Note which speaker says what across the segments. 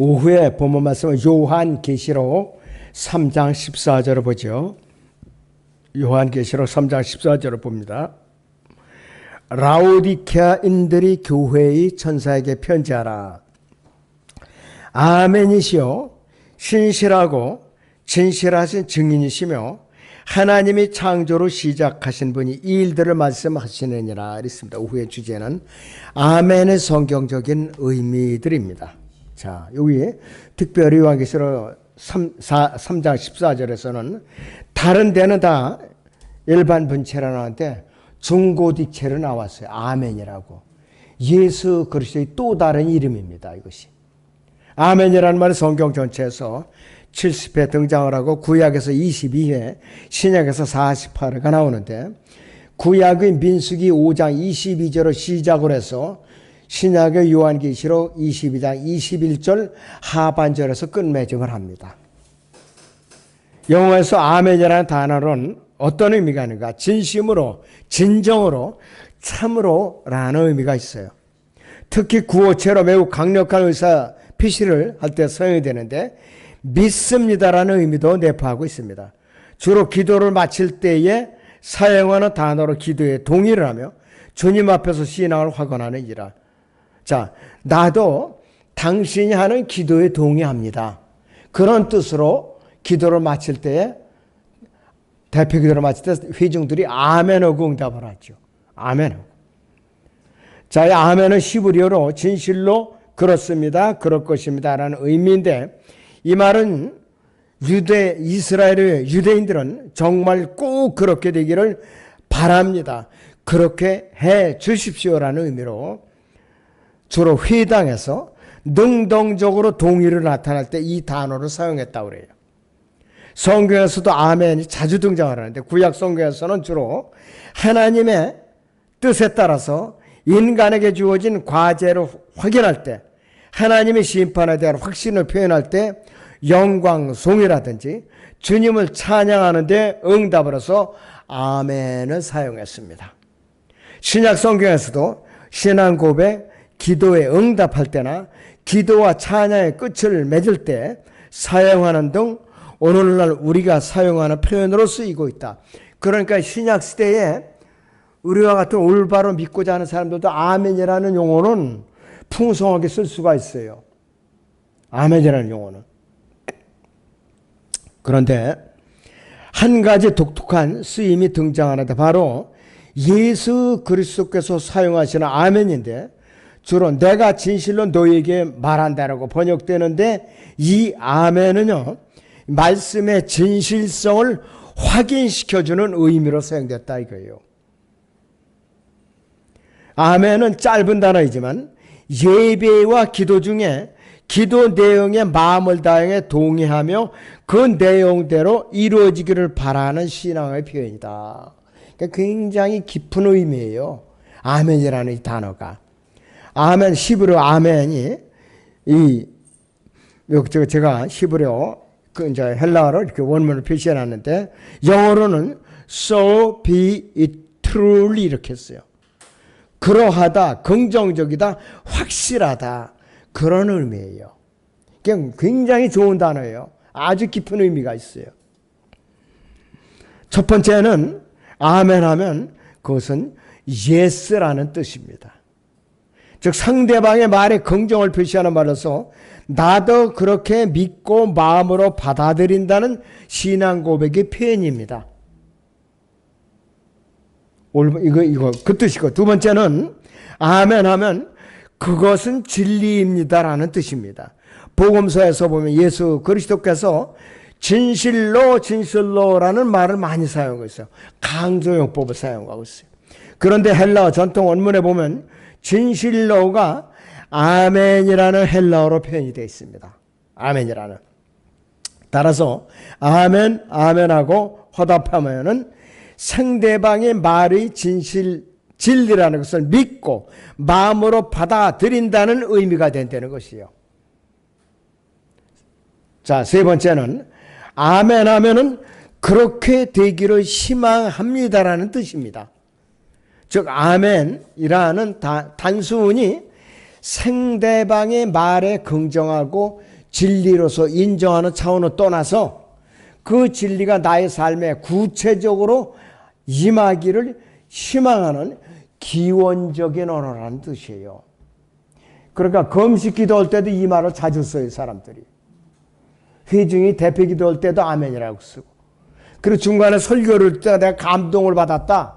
Speaker 1: 오후에 본문 말씀은 요한계시록 3장 14절을 보죠. 요한계시록 3장 14절을 봅니다. 라오디케아인들이 교회의 천사에게 편지하라. 아멘이시요 신실하고 진실하신 증인이시며 하나님이 창조로 시작하신 분이 이 일들을 말씀하시느니라. 이랬습니다. 오후의 주제는 아멘의 성경적인 의미들입니다. 자, 여기 특별히 요한계시록 3장 14절에서는 다른 데는 다 일반 분체로 나왔는데 중고딕체로 나왔어요. 아멘이라고. 예수 그리스도의 또 다른 이름입니다. 이것이. 아멘이라는 말은 성경 전체에서 70회 등장을 하고 구약에서 22회, 신약에서 48회가 나오는데 구약의 민수기 5장 22절을 시작을 해서 신약의 요한계시록 22장 21절 하반절에서 끝맺음을 합니다. 영어에서 아멘이라는 단어는 어떤 의미가 있는가? 진심으로, 진정으로, 참으로 라는 의미가 있어요. 특히 구어체로 매우 강력한 의사 표시를 할 때 사용이 되는데 믿습니다라는 의미도 내포하고 있습니다. 주로 기도를 마칠 때에 사용하는 단어로 기도에 동의를 하며 주님 앞에서 신앙을 확언하느니라. 자, 나도 당신이 하는 기도에 동의합니다. 그런 뜻으로 기도를 마칠 때에 대표 기도를 마칠 때 회중들이 아멘하고 응답을 하죠. 아멘하고. 자, 이 아멘은 히브리어로 진실로 그렇습니다. 그럴 것입니다. 라는 의미인데 이 말은 이스라엘의 유대인들은 정말 꼭 그렇게 되기를 바랍니다. 그렇게 해 주십시오라는 의미로 주로 회당에서 능동적으로 동의를 나타낼 때 이 단어를 사용했다고 그래요. 성경에서도 아멘이 자주 등장을 하는데 구약 성경에서는 주로 하나님의 뜻에 따라서 인간에게 주어진 과제를 확인할 때 하나님의 심판에 대한 확신을 표현할 때 영광송이라든지 주님을 찬양하는 데 응답을 해서 아멘을 사용했습니다. 신약 성경에서도 신앙 고백, 기도에 응답할 때나 기도와 찬양의 끝을 맺을 때 사용하는 등 오늘날 우리가 사용하는 표현으로 쓰이고 있다. 그러니까 신약 시대에 우리와 같은 올바로 믿고자 하는 사람들도 아멘이라는 용어는 풍성하게 쓸 수가 있어요. 아멘이라는 용어는. 그런데 한 가지 독특한 쓰임이 등장하는데 바로 예수 그리스도께서 사용하시는 아멘인데 주로 내가 진실로 너에게 말한다라고 번역되는데 이 아멘은요 말씀의 진실성을 확인시켜주는 의미로 사용됐다 이거예요. 아멘은 짧은 단어이지만 예배와 기도 중에 기도 내용에 마음을 다해 동의하며 그 내용대로 이루어지기를 바라는 신앙의 표현이다. 그러니까 굉장히 깊은 의미예요. 아멘이라는 이 단어가. 아멘, 히브리어 아멘이 제가 히브리어 이제 헬라어로 이렇게 원문을 표시해 놨는데 영어로는 so be it truly 이렇게 했어요. 그러하다, 긍정적이다, 확실하다 그런 의미예요. 굉장히 좋은 단어예요. 아주 깊은 의미가 있어요. 첫 번째는 아멘 하면 그것은 yes라는 뜻입니다. 즉 상대방의 말에 긍정을 표시하는 말로서 나도 그렇게 믿고 마음으로 받아들인다는 신앙 고백의 표현입니다. 이거 그 뜻이고 두 번째는 아멘 하면 그것은 진리입니다라는 뜻입니다. 복음서에서 보면 예수 그리스도께서 진실로라는 말을 많이 사용하고 있어요. 강조용법을 사용하고 있어요. 그런데 헬라어 전통 원문에 보면 진실로가 아멘이라는 헬라어로 표현이 되어 있습니다. 아멘이라는. 따라서 아멘, 아멘하고 화답하면은 상대방의 말의 진리라는 것을 믿고 마음으로 받아들인다는 의미가 된다는 것이요. 자, 세 번째는 아멘 하면은 그렇게 되기를 희망합니다라는 뜻입니다. 즉 아멘이라는 단순히 상대방의 말에 긍정하고 진리로서 인정하는 차원을 떠나서 그 진리가 나의 삶에 구체적으로 임하기를 희망하는 기원적인 언어라는 뜻이에요. 그러니까 금식 기도할 때도 이 말을 자주 써요, 사람들이. 회중이 대표 기도할 때도 아멘이라고 쓰고. 그리고 중간에 설교를 할 때 내가 감동을 받았다.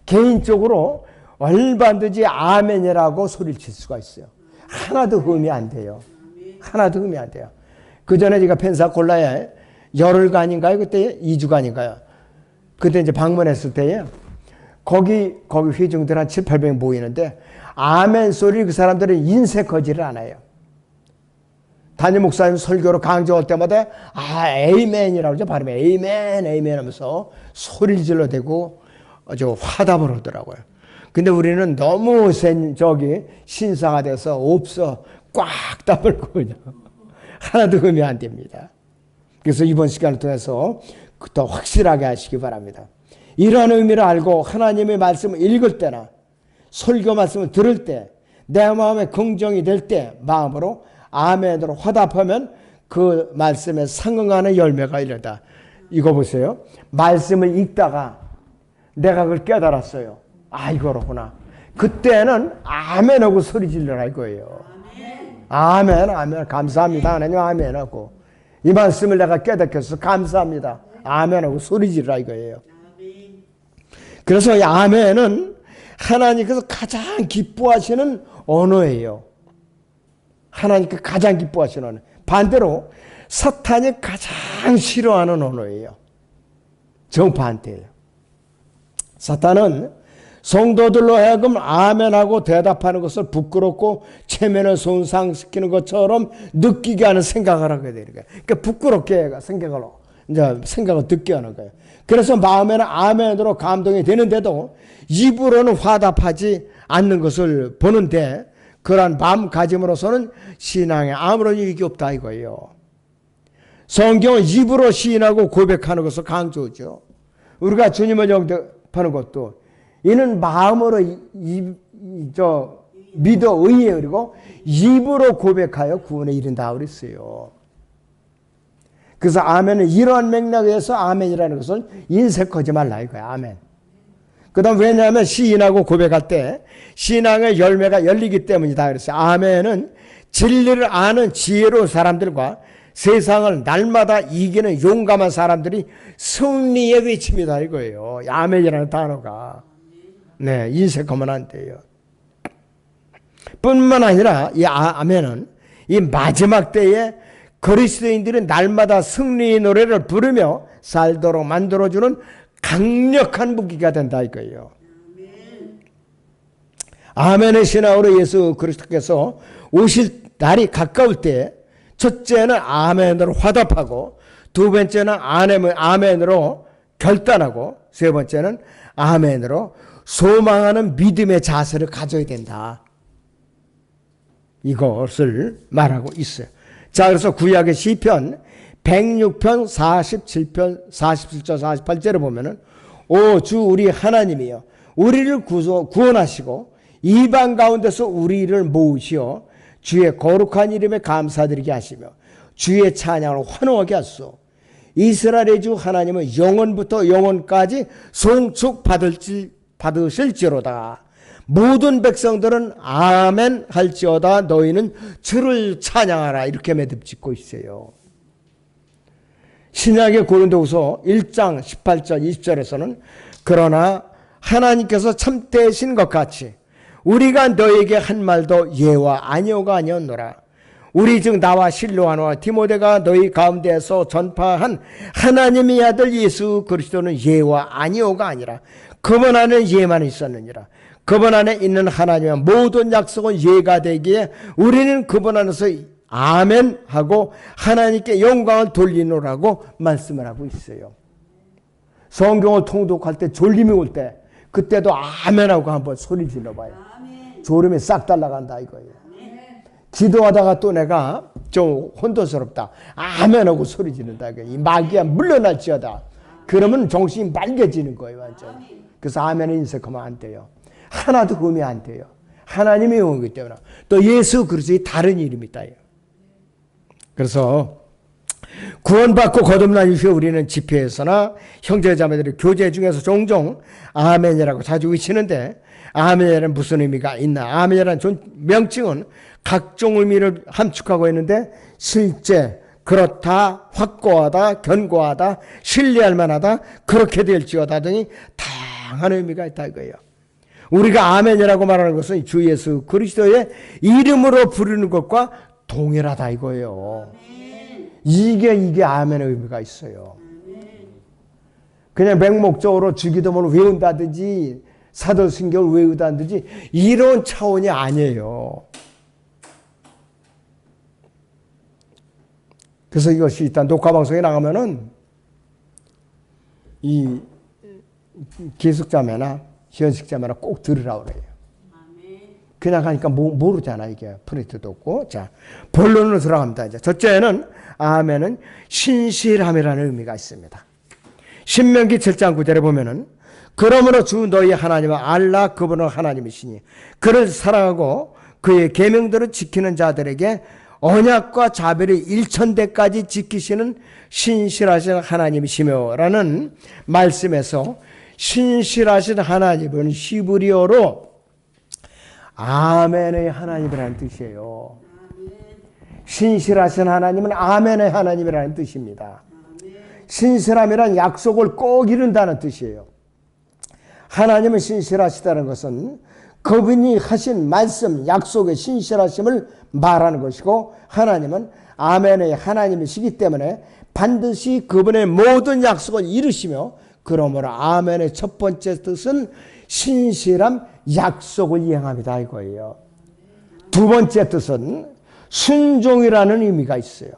Speaker 1: 개인적으로 얼마든지 아멘이라고 소리를 칠 수가 있어요. 하나도 흠이 안 돼요. 하나도 흠이 안 돼요. 그 전에 제가 펜사콜라에 열흘간인가요? 그때 2주간인가요? 그때 이제 방문했을 때에 거기 회중들 한 7, 800명 모이는데 아멘 소리를 그 사람들은 인색하지를 않아요. 담임 목사님 설교로 강조할 때마다 에이멘이라고 그러죠. 발음에 에이멘 하면서 소리를 질러대고 아주 화답을 하더라고요. 근데 우리는 너무 신사가 돼서 없어 꽉 다물고 그냥 하나도 흠이 안 됩니다. 그래서 이번 시간을 통해서 더 확실하게 하시기 바랍니다. 이러한 의미를 알고 하나님의 말씀을 읽을 때나 설교 말씀을 들을 때 내 마음에 긍정이 될 때 마음으로 아멘으로 화답하면 그 말씀에 상응하는 열매가 이르다. 이거 보세요. 말씀을 읽다가 내가 그걸 깨달았어요. 이거로구나. 그때는 아멘하고 소리 질러라 이거예요. 아멘. 감사합니다. 하나님 아멘하고. 이 말씀을 내가 깨닫겠어. 감사합니다. 아멘하고 소리 질러라 이거예요. 그래서 이 아멘은 하나님께서 가장 기뻐하시는 언어예요. 하나님께서 가장 기뻐하시는 언어. 반대로 사탄이 가장 싫어하는 언어예요. 정반대예요. 사탄은 성도들로 하여금 아멘하고 대답하는 것을 부끄럽고 체면을 손상시키는 것처럼 느끼게 하는 생각을 하게 되는 거예요. 그러니까 부끄럽게 생각을 듣게 하는 거예요. 그래서 마음에는 아멘으로 감동이 되는데도 입으로는 화답하지 않는 것을 보는데 그러한 마음가짐으로서는 신앙에 아무런 유익이 없다 이거예요. 성경은 입으로 시인하고 고백하는 것을 강조하죠. 우리가 주님을 영접하는 것도 이는 마음으로 믿어 의에 그리고 입으로 고백하여 구원에 이른다 그랬어요. 그래서 아멘은 이러한 맥락에서 아멘이라는 것은 인색하지 말라 이거야. 아멘. 그 다음 왜냐하면 시인하고 고백할 때 신앙의 열매가 열리기 때문이다 그랬어요. 아멘은 진리를 아는 지혜로운 사람들과 세상을 날마다 이기는 용감한 사람들이 승리의 외침이다 이거예요. 아멘이라는 단어가. 네, 인색하면 안 돼요. 뿐만 아니라 이 아멘은 이 마지막 때에 그리스도인들이 날마다 승리의 노래를 부르며 살도록 만들어주는 강력한 무기가 된다 이거예요. 아멘의 신앙으로 예수 그리스도께서 오실 날이 가까울 때 첫째는 아멘으로 화답하고 두 번째는 아멘으로 결단하고 세 번째는 아멘으로 소망하는 믿음의 자세를 가져야 된다. 이것을 말하고 있어요. 자, 그래서 구약의 시편 106편 47편 47절 48절에 보면은 오 주 우리 하나님이여 우리를 구원하시고 이방 가운데서 우리를 모으시어 주의 거룩한 이름에 감사드리게 하시며 주의 찬양을 환호하게 하소서. 이스라엘의 주 하나님은 영원부터 영원까지 송축 받으실지로다. 모든 백성들은 아멘 할지어다. 너희는 주를 찬양하라. 이렇게 매듭짓고 있어요. 신약의 고린도후서 1장 18절 20절에서는 그러나 하나님께서 참되신 것 같이 우리가 너에게 한 말도 예와 아니오가 아니었노라. 우리 즉 나와 실로아와 디모데가 너희 가운데에서 전파한 하나님의 아들 예수 그리스도는 예와 아니오가 아니라 그분 안에 예만 있었느니라. 그분 안에 있는 하나님의 모든 약속은 예가 되기에 우리는 그분 안에서 아멘 하고 하나님께 영광을 돌리노라고 말씀을 하고 있어요. 성경을 통독할 때 졸림이 올 때 그때도 아멘 하고 한번 소리 질러봐요. 졸음이 싹 달라간다 이거예요. 기도하다가 또 내가 좀 혼돈스럽다. 아멘 하고 소리 지른다. 이 마귀야 물러날지어다. 그러면 정신이 맑아지는 거예요. 완전. 그래서 아멘을 인색하면 안 돼요. 하나도 흠이 안 돼요. 하나님의 영이기 때문에 또 예수 그리스도의 다른 이름이다. 그래서 구원받고 거듭난 이후에 우리는 집회에서나 형제자매들의 교제 중에서 종종 아멘이라고 자주 외치는데 아멘이라는 무슨 의미가 있나? 아멘이라는 명칭은 각종 의미를 함축하고 있는데 실제 그렇다, 확고하다, 견고하다, 신뢰할 만하다, 그렇게 될지어다 등이 다양한 의미가 있다 이거예요. 우리가 아멘이라고 말하는 것은 주 예수 그리스도의 이름으로 부르는 것과 동일하다 이거예요. 이게 아멘의 의미가 있어요. 그냥 맹목적으로 주기도문을 외운다든지 사도신경을 외우다든지 이런 차원이 아니에요. 그래서 이것이 일단 녹화방송에 나가면은 이 기숙자매나 현식자매나 꼭 들으라고 그래요. 그냥 하니까 모르잖아 이게 프린트도 없고. 자, 본론으로 들어갑니다. 이제 첫째는 아멘은 신실함이라는 의미가 있습니다. 신명기 7장 9절에 보면은 그러므로 주 너희 하나님은 알라 그분은 하나님이시니 그를 사랑하고 그의 계명들을 지키는 자들에게 언약과 자비를 일천대까지 지키시는 신실하신 하나님이시며 라는 말씀에서 신실하신 하나님은 히브리어로 아멘의 하나님이라는 뜻이에요. 신실하신 하나님은 아멘의 하나님이라는 뜻입니다. 신실함이란 약속을 꼭 이룬다는 뜻이에요. 하나님은 신실하시다는 것은 그분이 하신 말씀, 약속의 신실하심을 말하는 것이고 하나님은 아멘의 하나님이시기 때문에 반드시 그분의 모든 약속을 이루시며 그러므로 아멘의 첫 번째 뜻은 신실함, 약속을 이행합니다 이거예요. 두 번째 뜻은 순종이라는 의미가 있어요.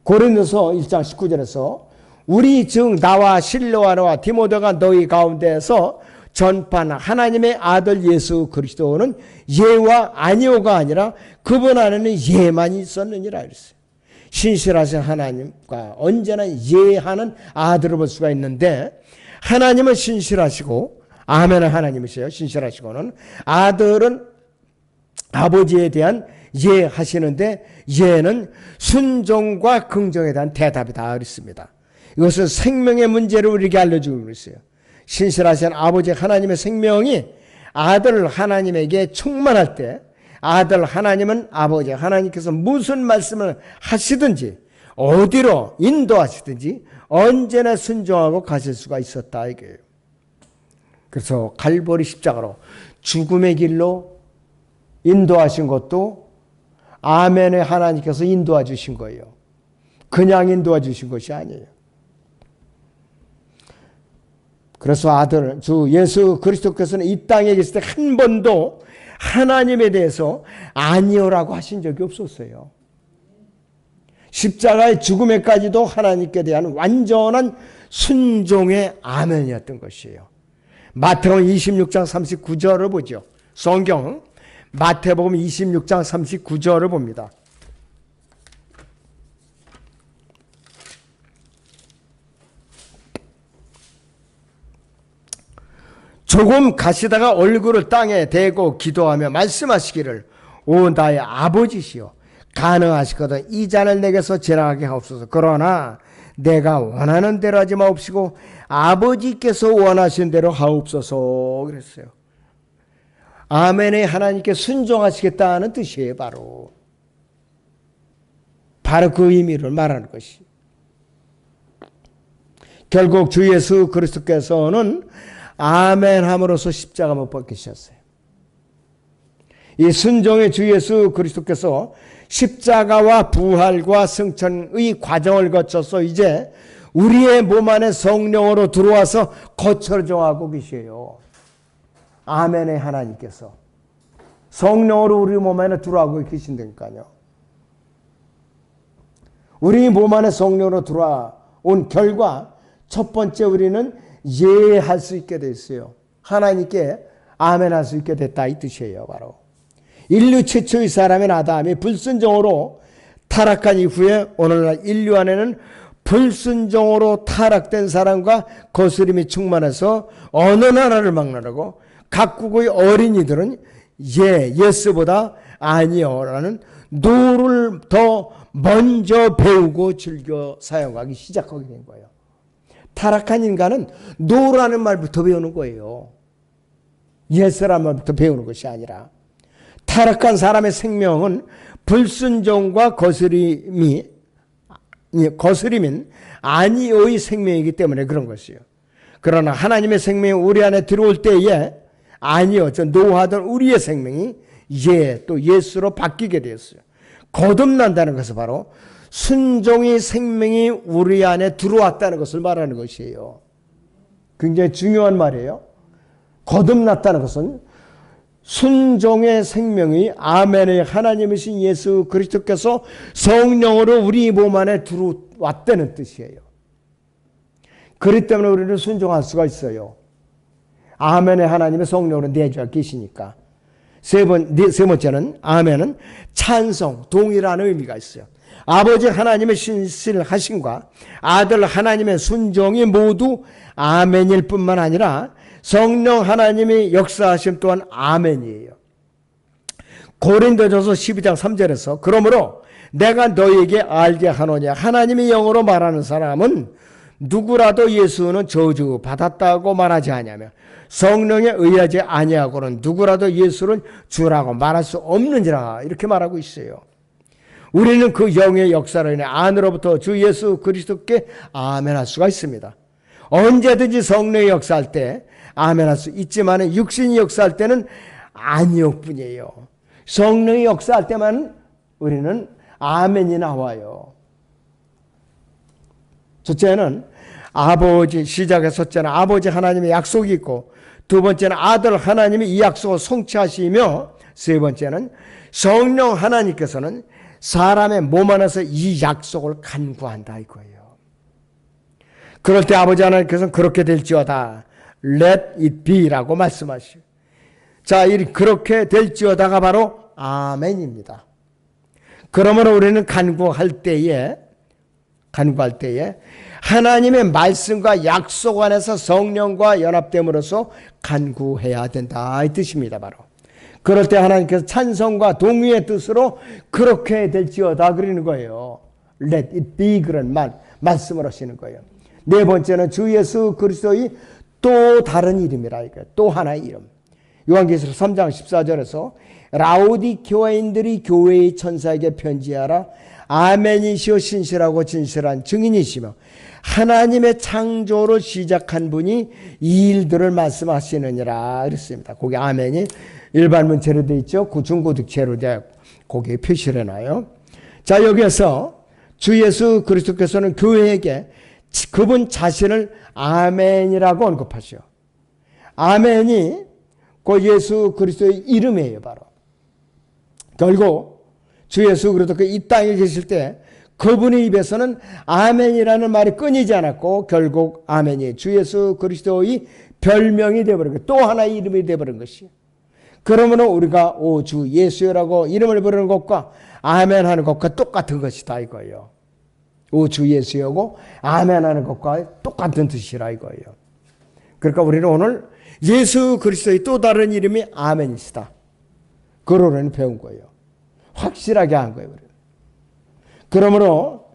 Speaker 1: 고린도서 1장 19절에서 우리 즉 나와 실로아와 디모데가 너희 가운데에서 전파한 하나님의 아들 예수 그리스도는 예와 아니오가 아니라 그분 안에는 예만이 있었느니라 그랬어요. 신실하신 하나님과 언제나 예하는 아들을 볼 수가 있는데 하나님은 신실하시고 아멘은 하나님이세요. 신실하시고는 아들은 아버지에 대한 예하시는데 예는 순종과 긍정에 대한 대답이다 그랬습니다. 이것은 생명의 문제를 우리에게 알려주고 있어요. 신실하신 아버지 하나님의 생명이 아들 하나님에게 충만할 때 아들 하나님은 아버지 하나님께서 무슨 말씀을 하시든지 어디로 인도하시든지 언제나 순종하고 가실 수가 있었다 이거예요. 그래서 갈보리 십자가로 죽음의 길로 인도하신 것도 아멘의 하나님께서 인도해 주신 거예요. 그냥 인도해 주신 것이 아니에요. 그래서 아들 주 예수 그리스도께서는 이 땅에 계실 때 한 번도 하나님에 대해서 아니오라고 하신 적이 없었어요. 십자가의 죽음에까지도 하나님께 대한 완전한 순종의 아멘이었던 것이에요. 마태복음 26장 39절을 보죠. 성경 마태복음 26장 39절을 봅니다. 조금 가시다가 얼굴을 땅에 대고 기도하며 말씀하시기를 오 나의 아버지시여 가능하시거든 이 잔을 내게서 지나가게 하옵소서. 그러나 내가 원하는 대로 하지 마옵시고 아버지께서 원하신 대로 하옵소서 그랬어요. 아멘의 하나님께 순종하시겠다는 뜻이에요. 바로 그 의미를 말하는 것이. 결국 주 예수 그리스도께서는 아멘함으로써 십자가 못 박히셨어요. 이 순종의 주 예수 그리스도께서 십자가와 부활과 승천의 과정을 거쳐서 이제 우리의 몸 안에 성령으로 들어와서 거처정하고 계세요. 아멘의 하나님께서 성령으로 우리 몸 안에 들어오고 계신다니까요. 우리 몸 안에 성령으로 들어온 결과 첫 번째 우리는 예할 수 있게 됐어요. 하나님께 아멘할 수 있게 됐다 이 뜻이에요. 바로 인류 최초의 사람인 아담이 불순종으로 타락한 이후에 오늘날 인류 안에는 불순종으로 타락된 사람과 거스림이 충만해서 어느 나라를 막론하고 각국의 어린이들은 예스보다 아니요라는 no를 더 먼저 배우고 즐겨 사용하기 시작하게 된 거예요. 타락한 인간은 no라는 말부터 배우는 거예요. yes라는 말부터 배우는 것이 아니라, 타락한 사람의 생명은 불순종과 거스림인 아니오의 생명이기 때문에 그런 것이에요. 그러나 하나님의 생명이 우리 안에 들어올 때에 아니요, 노하던 우리의 생명이 또 예수로 바뀌게 되었어요. 거듭난다는 것은 바로 순종의 생명이 우리 안에 들어왔다는 것을 말하는 것이에요. 굉장히 중요한 말이에요. 거듭났다는 것은 순종의 생명이 아멘의 하나님이신 예수 그리스도께서 성령으로 우리 몸 안에 들어왔다는 뜻이에요. 그렇기 때문에 우리는 순종할 수가 있어요. 아멘의 하나님의 성령으로 내주가 계시니까. 세 번째는 아멘은 찬성, 동의라는 의미가 있어요. 아버지 하나님의 신실하심과 아들 하나님의 순종이 모두 아멘일 뿐만 아니라 성령 하나님의 역사하심 또한 아멘이에요. 고린도전서 12장 3절에서 그러므로 내가 너에게 알게 하노냐, 하나님의 영으로 말하는 사람은 누구라도 예수는 저주 받았다고 말하지 아니하며 성령에 의하지 아니하고는 누구라도 예수를 주라고 말할 수 없는지라, 이렇게 말하고 있어요. 우리는 그 영의 역사로 인해 안으로부터 주 예수 그리스도께 아멘할 수가 있습니다. 언제든지 성령의 역사할 때 아멘할 수 있지만 육신이 역사할 때는 아니요 뿐이에요. 성령의 역사할 때만 우리는 아멘이 나와요. 첫째는 아버지, 시작의 첫째는 아버지 하나님의 약속이 있고, 두 번째는 아들 하나님이 이 약속을 성취하시며, 세 번째는 성령 하나님께서는 사람의 몸 안에서 이 약속을 간구한다 이거예요. 그럴 때 아버지 하나님께서는 그렇게 될지어다, let it be라고 말씀하시고, 자, 그렇게 될지어다가 바로 아멘입니다. 그러므로 우리는 간구할 때에 하나님의 말씀과 약속 안에서 성령과 연합됨으로써 간구해야 된다 이 뜻입니다. 바로 그럴 때 하나님께서 찬성과 동의의 뜻으로 그렇게 될지어다 그러는 거예요. Let it be 그런 말씀을 하시는 거예요. 네 번째는 주 예수 그리스도의 또 다른 이름이라 이거예요. 또 하나의 이름. 요한계시록 3장 14절에서 라오디교인들이 교회의 천사에게 편지하라. 아멘이시오 신실하고 진실한 증인이시며 하나님의 창조를 시작한 분이 이 일들을 말씀하시느니라 그랬습니다. 거기 아멘이 일반 문체로 되어 있죠. 중고득체로 거기에 표시를 해놔요. 자, 여기에서 주 예수 그리스도께서는 교회에게 그분 자신을 아멘이라고 언급하시오. 아멘이 그 예수 그리스도의 이름이에요. 바로 결국 주 예수 그리스도 이 땅에 계실 때 그분의 입에서는 아멘이라는 말이 끊이지 않았고 결국 아멘이 주 예수 그리스도의 별명이 되어버린 것, 또 하나의 이름이 되어버린 것이에요. 그러므로 우리가 오 주 예수라고 이름을 부르는 것과 아멘하는 것과 똑같은 것이다 이거예요. 오 주 예수여고 아멘하는 것과 똑같은 뜻이라 이거예요. 그러니까 우리는 오늘 예수 그리스도의 또 다른 이름이 아멘이시다. 그걸 우리는 배운 거예요. 확실하게 한 거예요. 우리는. 그러므로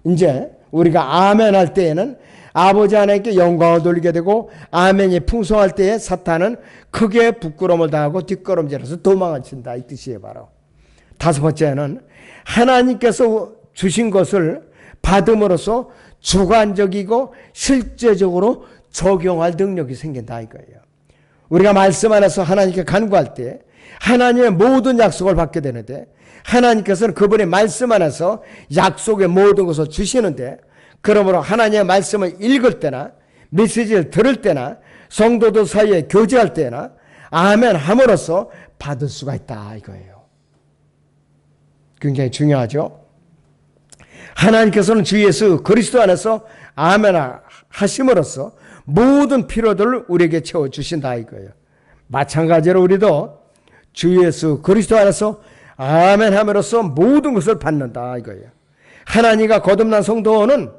Speaker 1: 이제 우리가 아멘 할 때에는 아버지 하나님께 영광을 돌리게 되고 아멘이 풍성할 때에 사탄은 크게 부끄러움을 당하고 뒷걸음질해서 도망을 친다 이 뜻이에요. 바로 다섯 번째는 하나님께서 주신 것을 받음으로써 주관적이고 실제적으로 적용할 능력이 생긴다 이거예요. 우리가 말씀 안에서 하나님께 간구할 때 하나님의 모든 약속을 받게 되는데 하나님께서는 그분의 말씀 안에서 약속의 모든 것을 주시는데, 그러므로 하나님의 말씀을 읽을 때나 메시지를 들을 때나 성도들 사이에 교제할 때나 아멘 함으로써 받을 수가 있다 이거예요. 굉장히 중요하죠. 하나님께서는 주 예수 그리스도 안에서 아멘 하심으로써 모든 필요들을 우리에게 채워주신다 이거예요. 마찬가지로 우리도 주 예수 그리스도 안에서 아멘 함으로써 모든 것을 받는다 이거예요. 하나님과 거듭난 성도는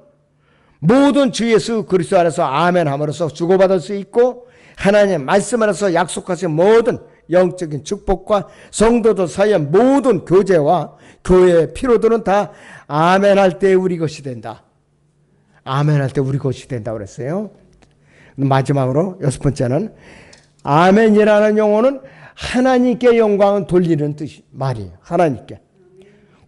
Speaker 1: 모든 주 예수 그리스도 안에서 아멘 함으로써 주고받을 수 있고 하나님의 말씀 안에서 약속하신 모든 영적인 축복과 성도들 사이의 모든 교제와 교회의 피로들은 다 아멘할 때 우리 것이 된다. 아멘할 때 우리 것이 된다고 그랬어요. 마지막으로 6번째는 아멘이라는 용어는 하나님께 영광을 돌리는 뜻이 말이에요. 하나님께.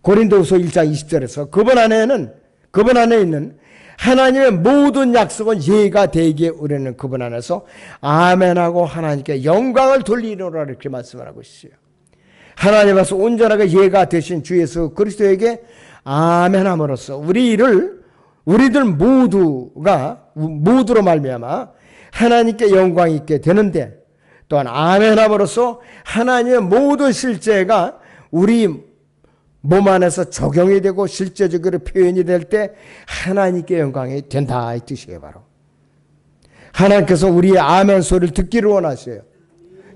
Speaker 1: 고린도후서 1장 20절에서 그분 안에 있는 하나님의 모든 약속은 예가 되기에 우리는 그분 안에서 아멘하고 하나님께 영광을 돌리노라 이렇게 말씀을 하고 있어요. 하나님께서 온전하게 예가 되신 주 예수 그리스도에게 아멘함으로써 우리들 모두로 말미암아 하나님께 영광이 있게 되는데, 또한 아멘함으로써 하나님의 모든 실제가 우리 몸 안에서 적용이 되고 실제적으로 표현이 될 때 하나님께 영광이 된다 이 뜻이에요. 바로 하나님께서 우리의 아멘 소리를 듣기를 원하셔요.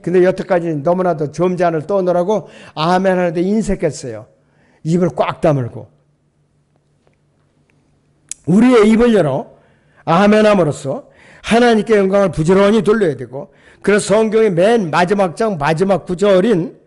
Speaker 1: 근데 여태까지 너무나도 점잖을 떠느라고 아멘 하는데 인색했어요. 입을 꽉 다물고. 우리의 입을 열어 아멘함으로써 하나님께 영광을 부지런히 돌려야 되고, 그래서 성경의 맨 마지막 장 마지막 구절인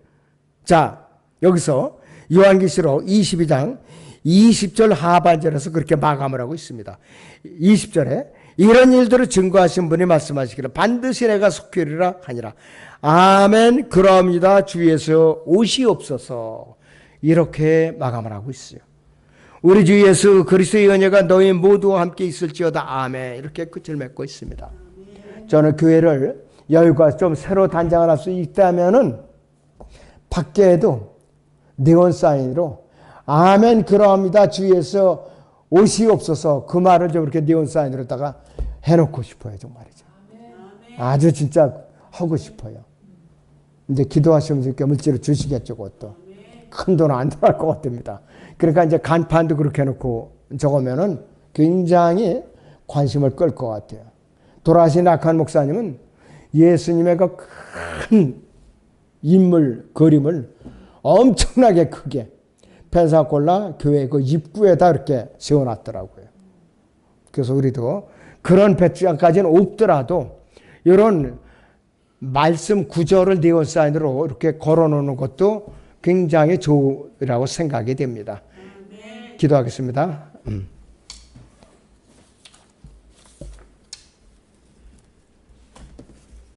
Speaker 1: 여기서 요한계시록 22장 20절 하반절에서 그렇게 마감을 하고 있습니다. 20절에 이런 일들을 증거하신 분이 말씀하시기를 반드시 내가 속히리라 하니라. 아멘 그러합니다. 주에서 오시옵소서. 이렇게 마감을 하고 있어요. 우리 주 예수 그리스도의 은혜가 너희 모두와 함께 있을지어다. 아멘. 이렇게 끝을 맺고 있습니다. 저는 교회를 여기가 좀 새로 단장을 할 수 있다면은 밖에도 네온 사인으로 아멘 그러합니다. 주에서 오시옵소서. 그 말을 좀 이렇게 네온 사인으로다가 해놓고 싶어요. 정말이죠. 아주 진짜 하고 싶어요. 이제 기도하시면서 이렇게 물질을 주시겠죠. 그것도. 큰 돈 안 들어갈 것 같습니다. 그러니까 이제 간판도 그렇게 해놓고 적으면은 굉장히 관심을 끌 것 같아요. 돌아가신 낙한 목사님은 예수님의 그 큰 인물 그림을 엄청나게 크게 펜사콜라 교회 그 입구에다 이렇게 세워놨더라고요. 그래서 우리도 그런 배짱까지는 없더라도 이런 말씀 구절을 네온 사인으로 이렇게 걸어놓는 것도 굉장히 좋으라고 생각이 됩니다. 기도하겠습니다.